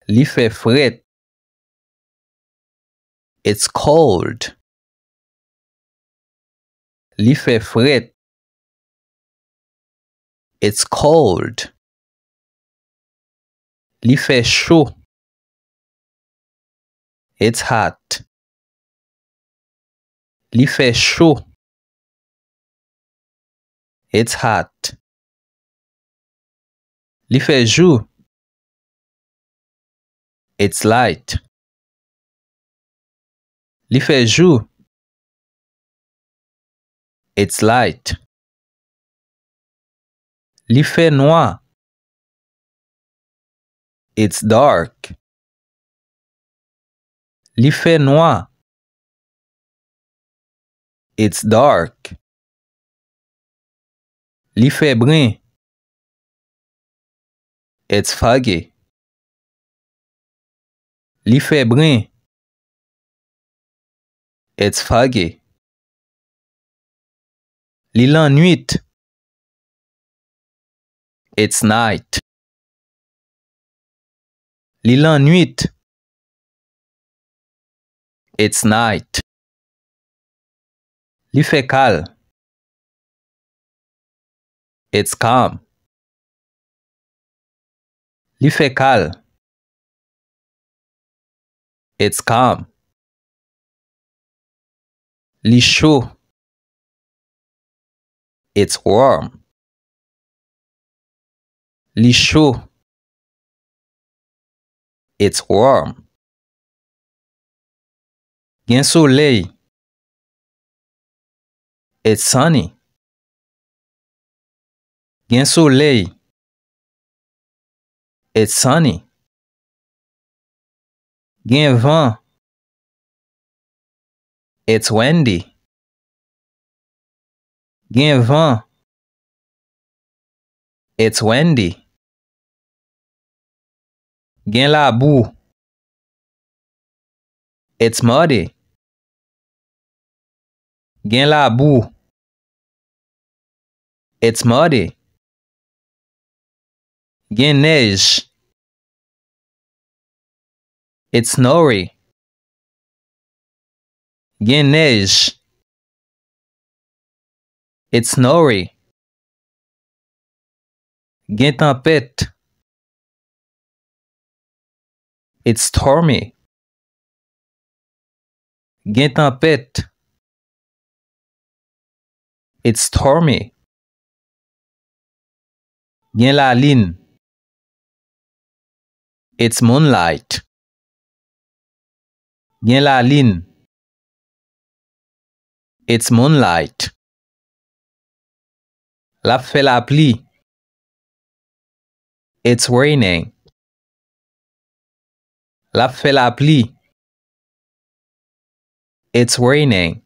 Li fait frèt. It's cold. Li fait frèt. It's cold. Li fait chaud. It's hot. Li fait chaud. It's hot. Li fait jour. It's light. Li fait jour. It's light. Li fait noir. It's dark. Li fait noir. It's dark. Li fait brun. It's foggy. Li fait brun. It's foggy. Li lan nuit. It's night. Li lan nuit. It's night. Li fait calme. It's calm. Li fait calme. It's calm. Li chaud. It's warm. Li chaud. It's warm. Gen soleil. It's sunny. Gen soleil. It's sunny. Gen vent. It's windy. Gen vent. It's windy. Gen la boue. It's muddy. Gen la boue. It's muddy. Gen neige. It's snowy. Gen neige. It's snowy. Gen tempête. It's stormy. Gen tempête. It's stormy. Gen la lune. It's moonlight. Gen la lune. It's moonlight. La fait la pluie. It's raining. La fait la pluie. It's raining.